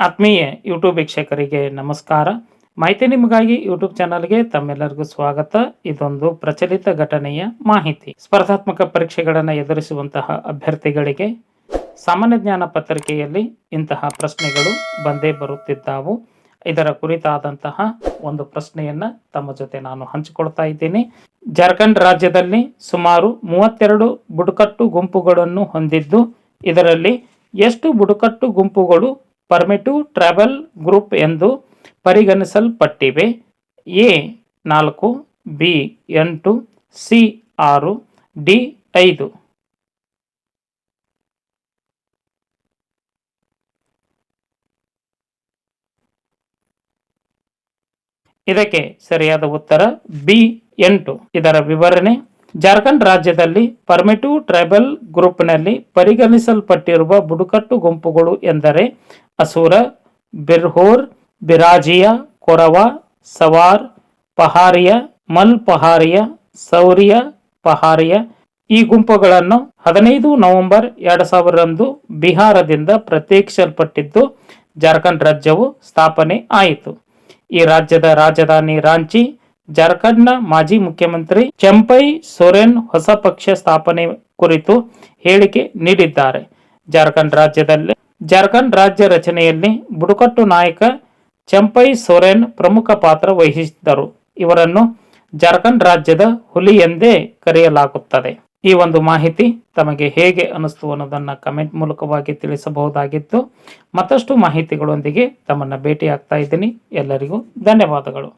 ಆತ್ಮೀಯ ಯೂಟ್ಯೂಬ್ ವೀಕ್ಷಕರಿಗೆ ನಮಸ್ಕಾರ. ಮಾಹಿತಿ ನಿಮಗಾಗಿ ಯೂಟ್ಯೂಬ್ ಚಾನಲ್ಗೆ ತಮ್ಮೆಲ್ಲರಿಗೂ ಸ್ವಾಗತ. ಇದೊಂದು ಪ್ರಚಲಿತ ಘಟನೆಯ ಮಾಹಿತಿ. ಸ್ಪರ್ಧಾತ್ಮಕ ಪರೀಕ್ಷೆಗಳನ್ನು ಎದುರಿಸುವಂತಹ ಅಭ್ಯರ್ಥಿಗಳಿಗೆ ಸಾಮಾನ್ಯ ಜ್ಞಾನ ಪತ್ರಿಕೆಯಲ್ಲಿ ಇಂತಹ ಪ್ರಶ್ನೆಗಳು ಬಂದೇ ಬರುತ್ತಿದ್ದಾವು. ಇದರ ಕುರಿತಾದಂತಹ ಒಂದು ಪ್ರಶ್ನೆಯನ್ನ ತಮ್ಮ ಜೊತೆ ನಾನು ಹಂಚಿಕೊಳ್ತಾ ಇದ್ದೀನಿ. ಜಾರ್ಖಂಡ್ ರಾಜ್ಯದಲ್ಲಿ ಸುಮಾರು 32 ಬುಡಕಟ್ಟು ಗುಂಪುಗಳನ್ನು ಹೊಂದಿದ್ದು, ಇದರಲ್ಲಿ ಎಷ್ಟು ಬುಡಕಟ್ಟು ಗುಂಪುಗಳು ಪರ್ಮಿಟಿವ್ ಟ್ರೈಬಲ್ ಗ್ರೂಪ್ ಎಂದು ಪರಿಗಣಿಸಲ್ಪಟ್ಟಿವೆ? A 4, B 8, C 6, D 5. ಇದಕ್ಕೆ ಸರಿಯಾದ ಉತ್ತರ ಬಿ 8. ಇದರ ವಿವರಣೆ: ಜಾರ್ಖಂಡ್ ರಾಜ್ಯದಲ್ಲಿ ಪರ್ಮಿಟಿವ್ ಟ್ರೈಬಲ್ ಗ್ರೂಪ್ನಲ್ಲಿ ಪರಿಗಣಿಸಲ್ಪಟ್ಟಿರುವ ಬುಡಕಟ್ಟು ಗುಂಪುಗಳು ಎಂದರೆ ಅಸುರ, ಬಿರ್ಹೋರ್, ಬಿರಾಜಿಯ, ಕೊರವ, ಸವಾರ್, ಪಹಾರಿಯ, ಮಲ್ ಪಹಾರಿಯ, ಸೌರಿಯ, ಪಹಾರಿಯ. ಈ ಗುಂಪುಗಳನ್ನು 15 ನವೆಂಬರ್ 2000 ಬಿಹಾರದಿಂದ ಪ್ರತ್ಯೇಕಿಸಲ್ಪಟ್ಟಿದ್ದು ಜಾರ್ಖಂಡ್ ರಾಜ್ಯವು ಸ್ಥಾಪನೆ ಆಯಿತು. ಈ ರಾಜ್ಯದ ರಾಜಧಾನಿ ರಾಂಚಿ. ಜಾರ್ಖಂಡ್ನ ಮಾಜಿ ಮುಖ್ಯಮಂತ್ರಿ ಚಂಪೈ ಸೊರೆನ್ ಹೊಸ ಪಕ್ಷ ಸ್ಥಾಪನೆ ಕುರಿತು ಹೇಳಿಕೆ ನೀಡಿದ್ದಾರೆ. ಜಾರ್ಖಂಡ್ ರಾಜ್ಯ ರಚನೆಯಲ್ಲಿ ಬುಡಕಟ್ಟು ನಾಯಕ ಚಂಪೈ ಸೊರೆನ್ ಪ್ರಮುಖ ಪಾತ್ರ ವಹಿಸಿದ್ದರು. ಇವರನ್ನು ಜಾರ್ಖಂಡ್ ರಾಜ್ಯದ ಹುಲಿ ಎಂದೇ ಕರೆಯಲಾಗುತ್ತದೆ. ಈ ಒಂದು ಮಾಹಿತಿ ತಮಗೆ ಹೇಗೆ ಅನಿಸ್ತು ಅನ್ನೋದನ್ನ ಕಮೆಂಟ್ ಮೂಲಕವಾಗಿ ತಿಳಿಸಬಹುದಾಗಿತ್ತು. ಮತ್ತಷ್ಟು ಮಾಹಿತಿಗಳೊಂದಿಗೆ ತಮ್ಮನ್ನ ಭೇಟಿ ಆಗ್ತಾ ಇದ್ದೀನಿ. ಎಲ್ಲರಿಗೂ ಧನ್ಯವಾದಗಳು.